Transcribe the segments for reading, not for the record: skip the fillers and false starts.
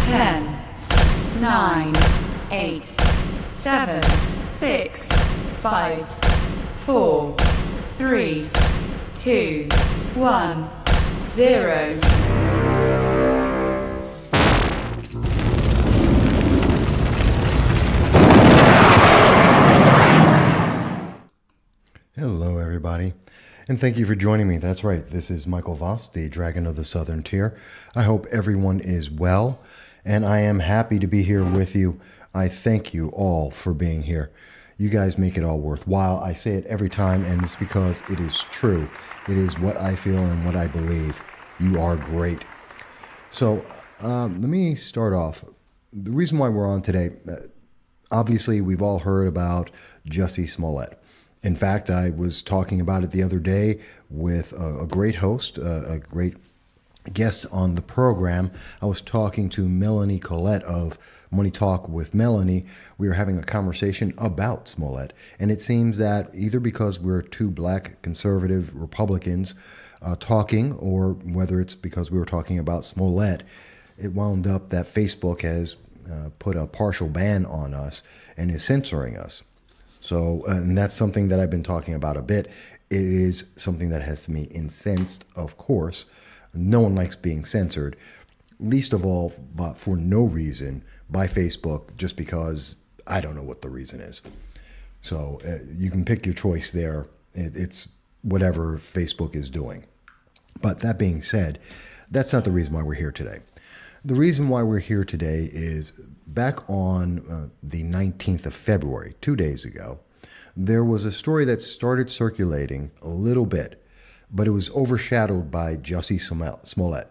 10, 9, 8, 7, 6, 5, 4, 3, 2, 1, 0. Hello, everybody, and thank you for joining me. That's right, this is Michael Voss, the Dragon of the Southern Tier. I hope everyone is well, and I am happy to be here with you. I thank you all for being here. You guys make it all worthwhile. I say it every time, and it's because it is true. It is what I feel and what I believe. You are great. So let me start off. The reason why we're on today, obviously we've all heard about Jussie Smollett. In fact, I was talking about it the other day with a great host, a great guest on the program. I was talking to Melanie Collette of Money Talk with Melanie. We were having a conversation about Smollett. And it seems that either because we're two black conservative Republicans talking, or whether it's because we were talking about Smollett, it wound up that Facebook has put a partial ban on us and is censoring us. So, and that's something that I've been talking about a bit. It is something that has me incensed, of course. No one likes being censored, least of all, but for no reason by Facebook, just because I don't know what the reason is. So you can pick your choice there. It's whatever Facebook is doing. But that being said, that's not the reason why we're here today. The reason why we're here today is back on the 19th of February, 2 days ago, there was a story that started circulating a little bit, but it was overshadowed by Jussie Smollett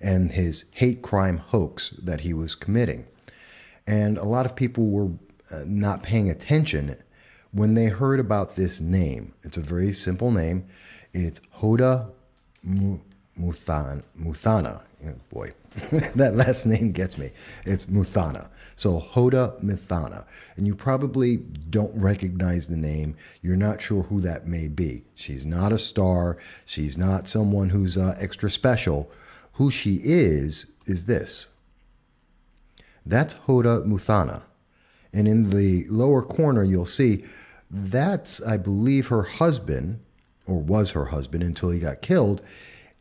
and his hate crime hoax that he was committing. And a lot of people were not paying attention when they heard about this name. It's a very simple name. It's Hoda Muthana. Boy, that last name gets me. It's Muthana. So Hoda Muthana. And you probably don't recognize the name. You're not sure who that may be. She's not a star. She's not someone who's extra special. Who she is this. That's Hoda Muthana. And in the lower corner, you'll see that's, I believe, her husband, or was her husband until he got killed.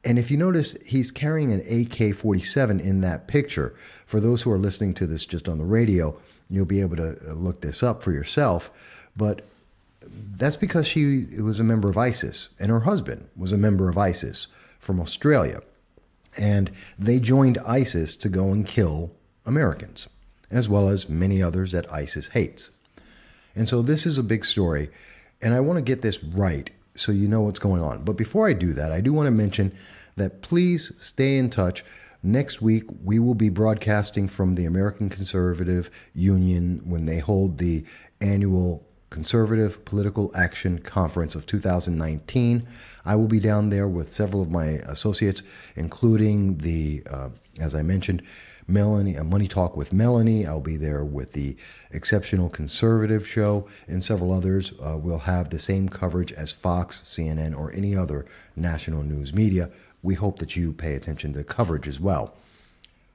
And if you notice, he's carrying an AK-47 in that picture. For those who are listening to this just on the radio, you'll be able to look this up for yourself. But that's because she was a member of ISIS, and her husband was a member of ISIS from Australia. And they joined ISIS to go and kill Americans, as well as many others that ISIS hates. And so this is a big story, and I want to get this right so you know what's going on. But before I do that, I do want to mention that please stay in touch. Next week, we will be broadcasting from the American Conservative Union when they hold the annual Conservative Political Action Conference of 2019. I will be down there with several of my associates, including the, as I mentioned, Melanie, Money Talk with Melanie. I'll be there with the Exceptional Conservative Show and several others. We'll have the same coverage as Fox, CNN, or any other national news media. We hope that you pay attention to coverage as well.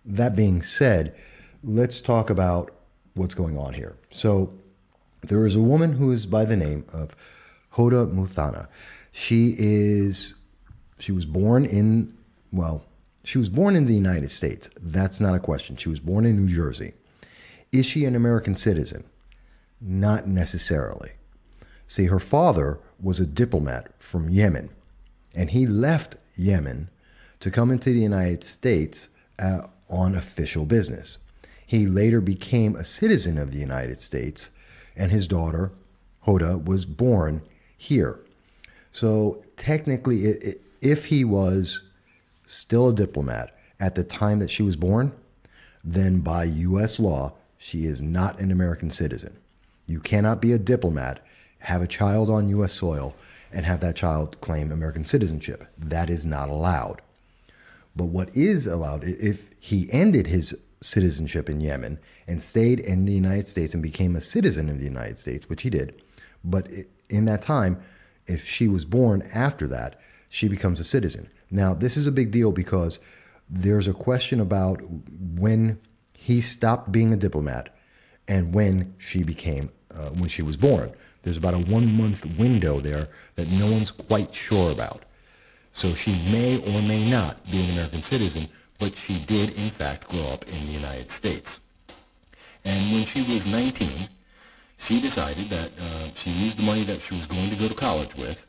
That being said, let's talk about what's going on here. So there is a woman who is by the name of Hoda Muthana. She was born in, she was born in the United States. That's not a question. She was born in New Jersey. Is she an American citizen? Not necessarily. See, her father was a diplomat from Yemen, and he left Yemen to come into the United States on official business. He later became a citizen of the United States, and his daughter, Hoda, was born here. So technically, if he was still a diplomat at the time that she was born, then by U.S. law, she is not an American citizen. You cannot be a diplomat, have a child on U.S. soil, and have that child claim American citizenship. That is not allowed. But what is allowed, if he ended his citizenship in Yemen and stayed in the United States and became a citizen of the United States, which he did, but in that time, if she was born after that, she becomes a citizen. Now, this is a big deal because there's a question about when he stopped being a diplomat and when she was born. There's about a 1 month window there that no one's quite sure about. So she may or may not be an American citizen, but she did in fact grow up in the United States. And when she was 19, she decided that she used the money that she was going to go to college with,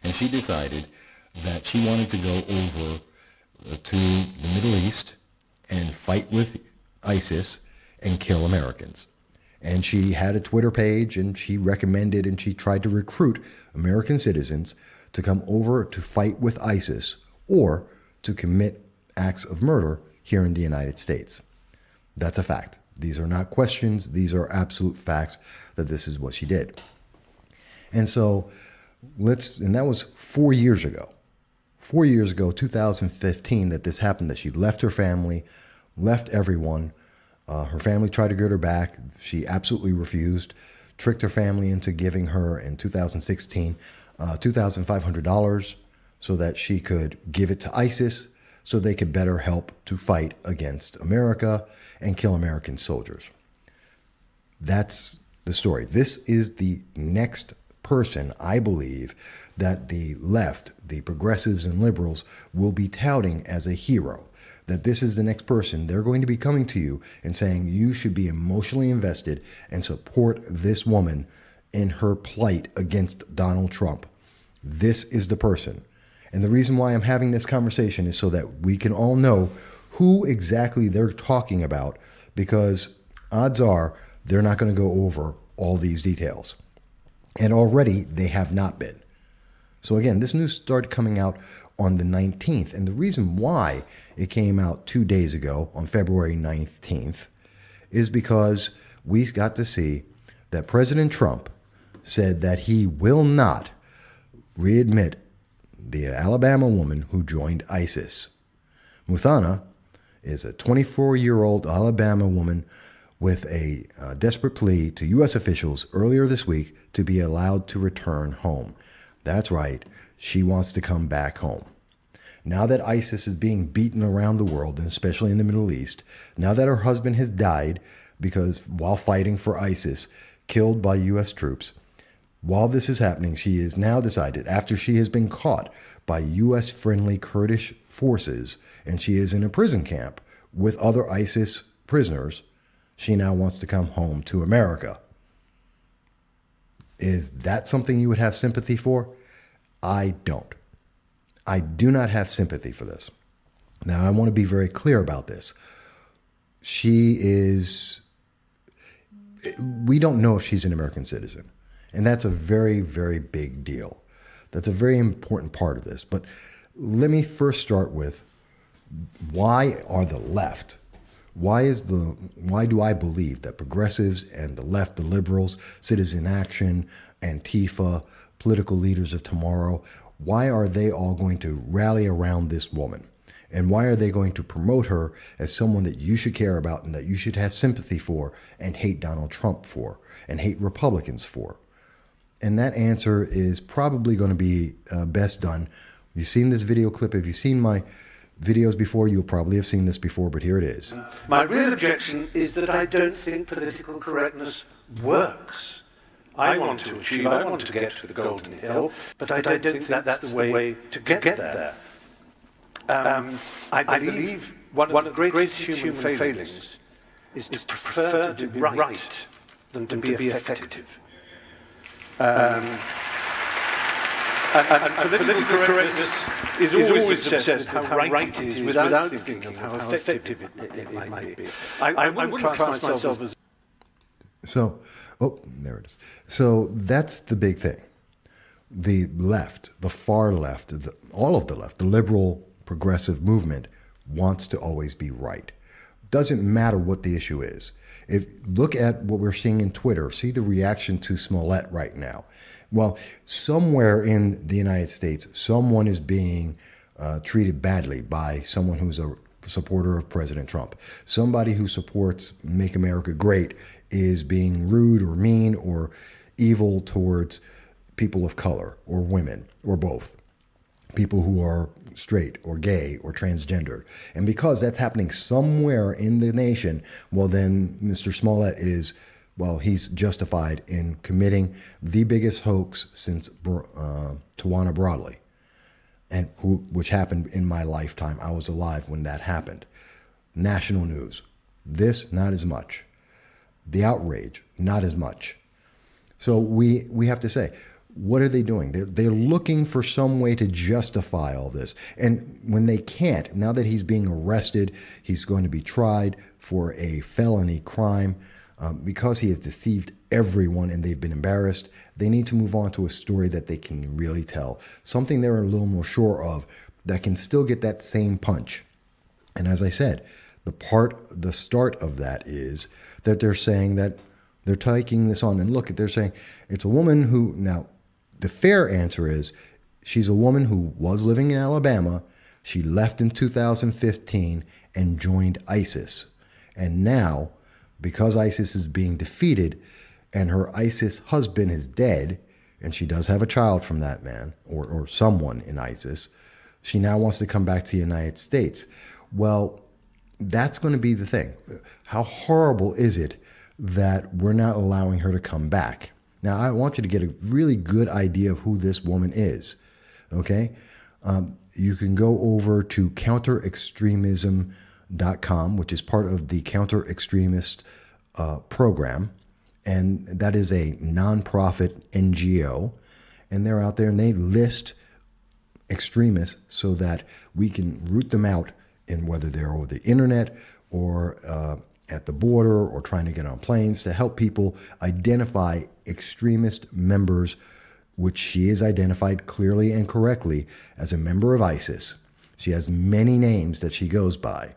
and she decided that she wanted to go over to the Middle East and fight with ISIS and kill Americans. And she had a Twitter page, and she recommended and she tried to recruit American citizens to come over to fight with ISIS or to commit acts of murder here in the United States. That's a fact. These are not questions. These are absolute facts that this is what she did. And so and that was 4 years ago. 4 years ago, 2015, that this happened, that she left her family, left everyone. Her family tried to get her back. She absolutely refused, tricked her family into giving her in 2016 $2,500 so that she could give it to ISIS so they could better help to fight against America and kill American soldiers. That's the story. This is the next person, I believe, that the left, the progressives and liberals, will be touting as a hero. That this is the next person. They're going to be coming to you and saying you should be emotionally invested and support this woman in her plight against Donald Trump. This is the person. And the reason why I'm having this conversation is so that we can all know who exactly they're talking about, because odds are they're not going to go over all these details. And already they have not been. So again, this news started coming out on the 19th. And the reason why it came out 2 days ago on February 19th is because we got to see that President Trump said that he will not readmit the Alabama woman who joined ISIS. Muthana is a 24-year-old Alabama woman with a desperate plea to U.S. officials earlier this week to be allowed to return home. That's right, she wants to come back home. Now that ISIS is being beaten around the world, and especially in the Middle East, now that her husband has died while fighting for ISIS, killed by U.S. troops, while this is happening, she has now decided, after she has been caught by U.S.-friendly Kurdish forces, and she is in a prison camp with other ISIS prisoners, she now wants to come home to America. Is that something you would have sympathy for? I don't. I do not have sympathy for this. Now, I want to be very clear about this. We don't know if she's an American citizen. And that's a very, very big deal. That's a very important part of this. But let me first start with, why are the left, why do I believe that progressives and the left, the liberals, Citizen Action, Antifa, political leaders of tomorrow, why are they all going to rally around this woman? And why are they going to promote her as someone that you should care about and that you should have sympathy for and hate Donald Trump for and hate Republicans for? And that answer is probably going to be best done. You've seen this video clip. If you've seen my videos before, you'll probably have seen this before, but here it is. My real objection is that I don't think political correctness works. I want to get to the Golden Hill, but I don't think that's the way to get there. I believe one of the greatest human failings is to prefer to be right than to be effective. And political correctness is always obsessed with how right it is without thinking of how effective it might be. I wouldn't class myself as... So, there it is. So that's the big thing. The left, the far left, all of the left, the liberal progressive movement wants to always be right. Doesn't matter what the issue is. Look at what we're seeing in Twitter. See the reaction to Smollett right now. Well, somewhere in the United States, someone is being treated badly by someone who's a supporter of President Trump. Somebody who supports Make America Great is being rude or mean or evil towards people of color or women or both. people who are straight or gay or transgendered. And because that's happening somewhere in the nation, well, then Mr. Smollett is, well, he's justified in committing the biggest hoax since Tawana Broadley, and which happened in my lifetime. I was alive when that happened. National news. This, not as much. The outrage, not as much. So we have to say, what are they doing? They're looking for some way to justify all this. And when they can't, now that he's being arrested, he's going to be tried for a felony crime because he has deceived everyone and they've been embarrassed. They need to move on to a story that they can really tell, something they're a little more sure of that can still get that same punch. And as I said, the start of that is that they're saying that they're taking this on. And look, they're saying it's a woman who, now, the fair answer is she's a woman who was living in Alabama. She left in 2015 and joined ISIS. And now, because ISIS is being defeated and her ISIS husband is dead, and she does have a child from that man or someone in ISIS, she now wants to come back to the United States. Well, that's going to be the thing. How horrible is it that we're not allowing her to come back? Now, I want you to get a really good idea of who this woman is, okay? You can go over to counterextremism.com, which is part of the Counter Extremist program, and that is a nonprofit NGO, and they're out there, and they list extremists so that we can root them out in whether they're over the internet or at the border or trying to get on planes, to help people identify extremist members, which she is identified clearly and correctly as a member of ISIS. She has many names that she goes by.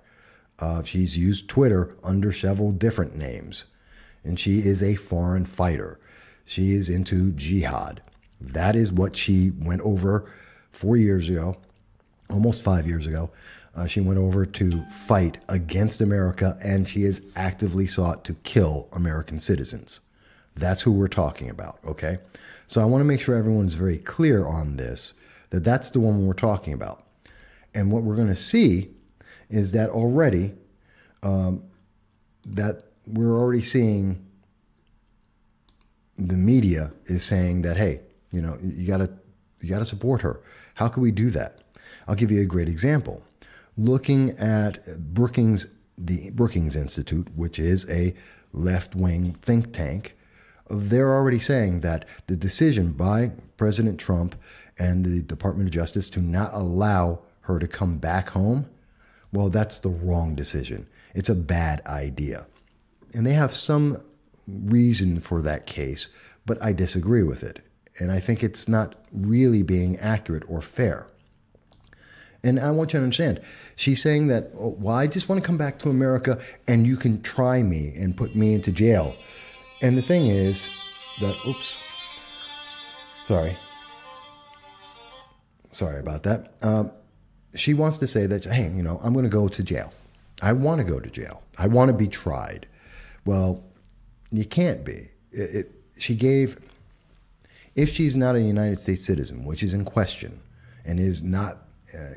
She's used Twitter under several different names. And she is a foreign fighter. She is into jihad. That is what she went over 4 years ago, almost 5 years ago. She went over to fight against America, and she has actively sought to kill American citizens. That's who we're talking about, okay? So I want to make sure everyone's very clear on this, that that's the woman we're talking about. And what we're going to see is that already, that we're already seeing the media is saying that, hey, you know, you gotta support her. How can we do that? I'll give you a great example. Looking at Brookings, the Brookings Institute, which is a left-wing think tank, they're already saying that the decision by President Trump and the Department of Justice to not allow her to come back home, well, that's the wrong decision. It's a bad idea. And they have some reason for that case, but I disagree with it. And I think it's not really being accurate or fair. And I want you to understand, she's saying that, oh, well, I just want to come back to America and you can try me and put me into jail. And the thing is that, oops, sorry about that. She wants to say that, hey, you know, I'm going to go to jail. I want to go to jail. I want to be tried. Well, you can't be. She gave, if she's not a United States citizen, which is in question and is not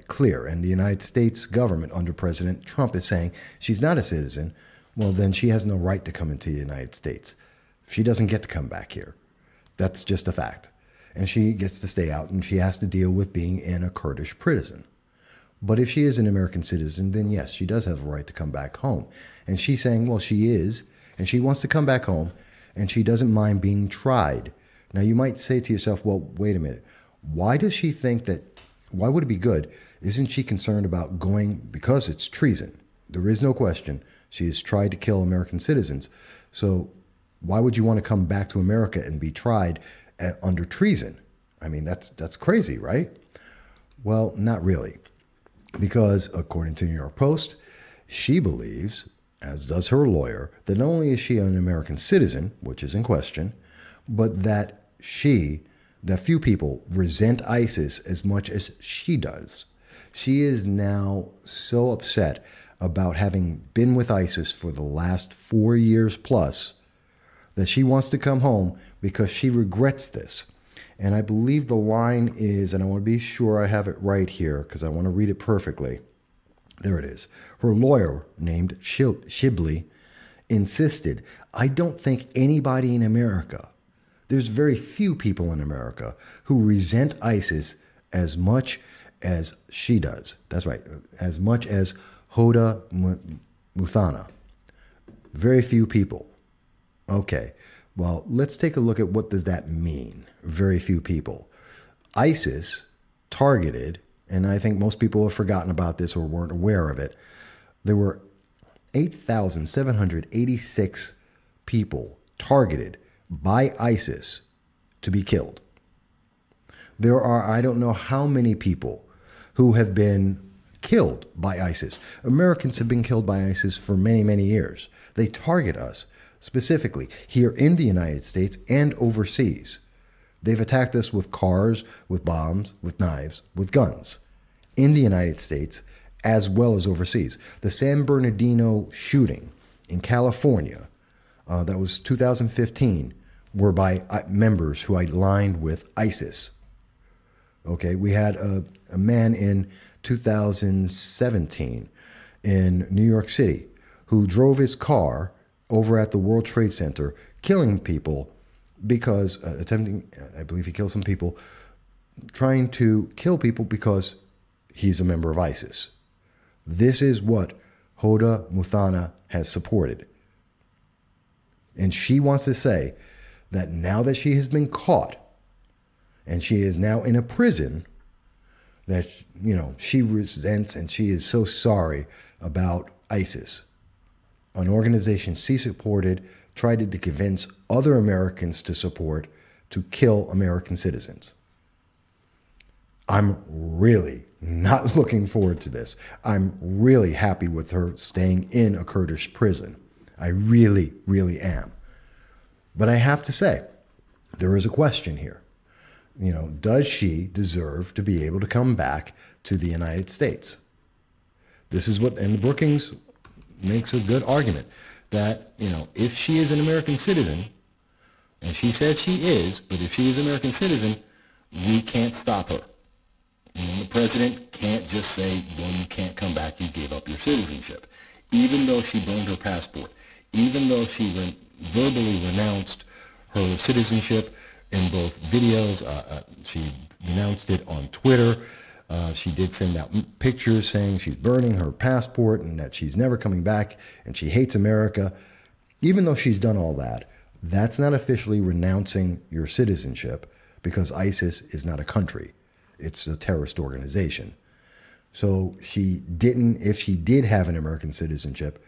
clear, and the United States government under President Trump is saying she's not a citizen, well, then she has no right to come into the United States. She doesn't get to come back here. That's just a fact. And she gets to stay out, and she has to deal with being in a Kurdish prison. But if she is an American citizen, then yes, she does have a right to come back home. And she's saying, well, she is, and she wants to come back home, and she doesn't mind being tried. Now, you might say to yourself, well, wait a minute. Why does she think that, why would it be good? Isn't she concerned about going, because it's treason? There is no question. She has tried to kill American citizens. So why would you want to come back to America and be tried under treason? I mean, that's crazy, right? Well, not really. Because according to New York Post, she believes, as does her lawyer, that not only is she an American citizen, which is in question, but that few people resent ISIS as much as she does. She is now so upset about having been with ISIS for the last 4 years plus that she wants to come home because she regrets this. And I believe the line is, and I want to be sure I have it right here because I want to read it perfectly. There it is. Her lawyer, named Shibley, insisted, I don't think anybody in America, there's very few people in America who resent ISIS as much as she does. That's right, as much as Hoda Muthana. Very few people. Okay, well, let's take a look at what does that mean, very few people. ISIS targeted, and I think most people have forgotten about this or weren't aware of it, there were 8,786 people targeted by ISIS to be killed. There are, I don't know how many people who have been killed by ISIS. Americans have been killed by ISIS for many, many years. They target us specifically here in the United States and overseas. They've attacked us with cars, with bombs, with knives, with guns in the United States as well as overseas. The San Bernardino shooting in California, that was 2015, were by members who aligned with ISIS. Okay, we had a man in 2017 in New York City who drove his car over at the World Trade Center, killing people because, attempting, I believe he killed some people, trying to kill people because he's a member of ISIS. This is what Hoda Muthana has supported. And she wants to say that now that she has been caught and she is now in a prison, that, you know, she resents and she is so sorry about ISIS, an organization she supported, tried to convince other Americans to support, to kill American citizens. I'm really not looking forward to this. I'm really happy with her staying in a Kurdish prison. I really, really am. But I have to say, there is a question here. You know, does she deserve to be able to come back to the United States? This is what, and Brookings makes a good argument that, you know, if she is an American citizen, and she said she is, but if she is an American citizen, we can't stop her. You know, the president can't just say, well, you can't come back, you gave up your citizenship. Even though she burned her passport, even though she verbally renounced her citizenship in both videos, she renounced it on Twitter. She did send out pictures saying she's burning her passport and that she's never coming back and she hates America. Even though she's done all that, that's not officially renouncing your citizenship because ISIS is not a country. It's a terrorist organization. So she didn't, if she did have an American citizenship,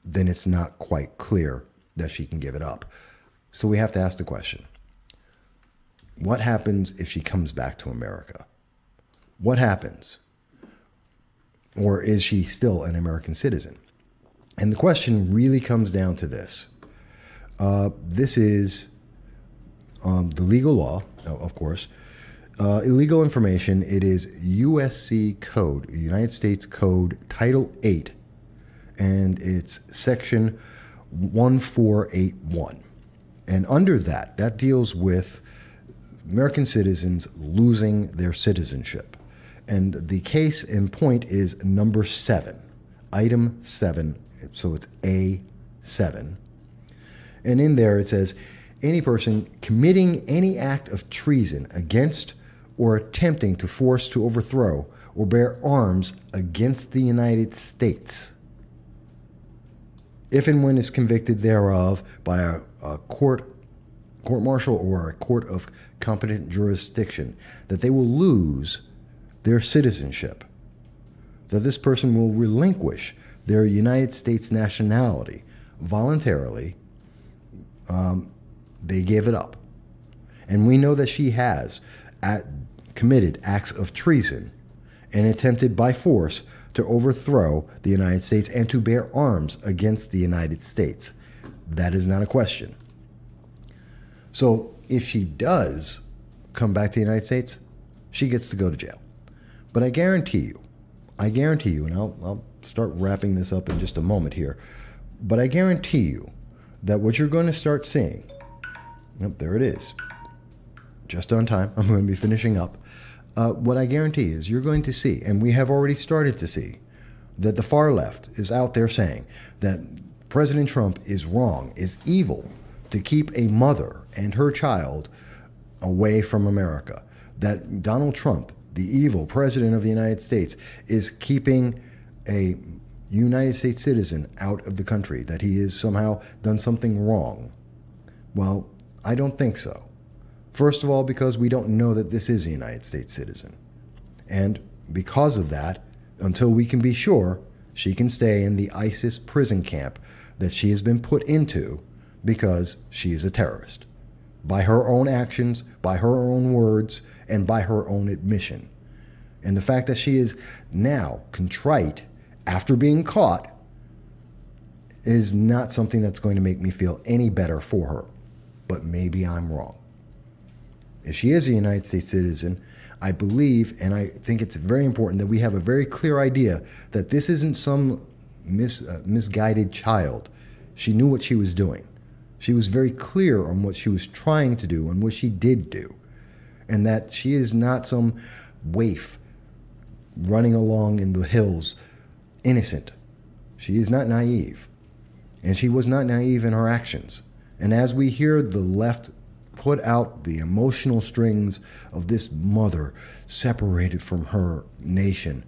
then it's not quite clear that she can give it up. So we have to ask the question, what happens if she comes back to America? What happens? Or is she still an American citizen? And the question really comes down to this. This is the legal law, of course. Illegal information, it is USC Code, United States Code, Title 8, and it's Section 1481. And under that, that deals with American citizens losing their citizenship. And the case in point is number 7, item 7, so it's A7. And in there it says, any person committing any act of treason against or attempting to force to overthrow or bear arms against the United States, if and when is convicted thereof by a court-martial or a court of competent jurisdiction, that they will lose their citizenship, that this person will relinquish their United States nationality voluntarily. They gave it up. And we know that she has committed acts of treason and attempted by force to overthrow the United States and to bear arms against the United States. That is not a question. So if she does come back to the United States, she gets to go to jail. But I guarantee you, and I'll start wrapping this up in just a moment here, but I guarantee you that what you're going to start seeing, there it is, just on time. I'm going to be finishing up. What I guarantee is you're going to see, and we have already started to see, that the far left is out there saying that President Trump is wrong, is evil to keep a mother and her child away from America. That Donald Trump, the evil president of the United States, is keeping a United States citizen out of the country, that he has somehow done something wrong. Well, I don't think so. First of all, because we don't know that this is a United States citizen. And because of that, until we can be sure, she can stay in the ISIS prison camp that she has been put into because she is a terrorist. By her own actions, by her own words, and by her own admission. And the fact that she is now contrite after being caught is not something that's going to make me feel any better for her. But maybe I'm wrong. If she is a United States citizen, I believe, and I think it's very important that we have a very clear idea that this isn't some misguided child. She knew what she was doing. She was very clear on what she was trying to do and what she did do. And that she is not some waif running along in the hills innocent. She is not naive. And she was not naive in her actions. And as we hear the left put out the emotional strings of this mother separated from her nation,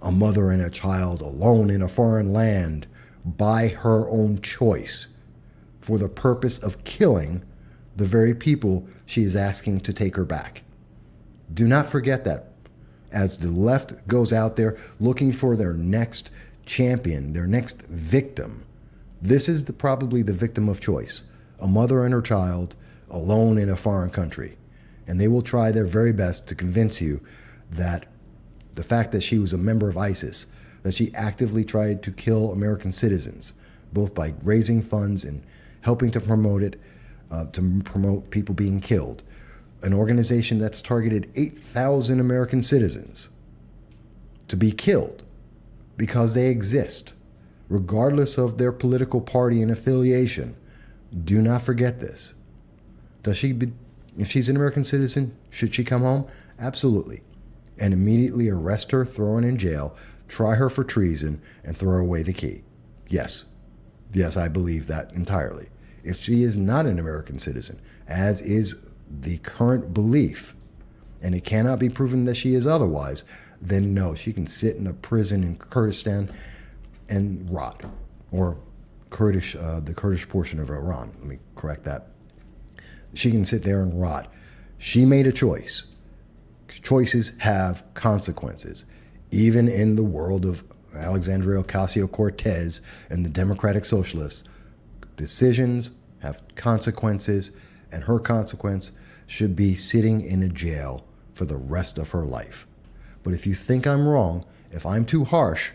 a mother and a child alone in a foreign land by her own choice for the purpose of killing the very people she is asking to take her back. Do not forget that as the left goes out there looking for their next champion, their next victim. This is probably the victim of choice, a mother and her child alone in a foreign country. And they will try their very best to convince you that the fact that she was a member of ISIS, that she actively tried to kill American citizens, both by raising funds and helping to promote it, to promote people being killed. An organization that's targeted 8,000 American citizens to be killed because they exist, regardless of their political party and affiliation. Do not forget this. If she's an American citizen, should she come home? Absolutely. And immediately arrest her, throw her in jail, try her for treason, and throw away the key. Yes. Yes, I believe that entirely. If she is not an American citizen, as is the current belief, and it cannot be proven that she is otherwise, then no, she can sit in a prison in Kurdistan and rot. Or the Kurdish portion of Iran. Let me correct that. She can sit there and rot. She made a choice. Choices have consequences. Even in the world of Alexandria Ocasio-Cortez and the Democratic Socialists, decisions have consequences, and her consequence should be sitting in a jail for the rest of her life. But if you think I'm wrong, if I'm too harsh,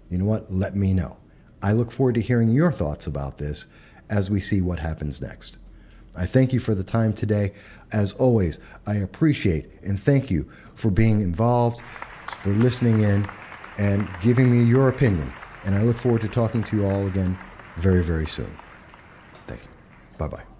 you know what? Let me know. I look forward to hearing your thoughts about this as we see what happens next. I thank you for the time today. As always, I appreciate and thank you for being involved, for listening in, and giving me your opinion. And I look forward to talking to you all again very, very soon. Thank you. Bye-bye.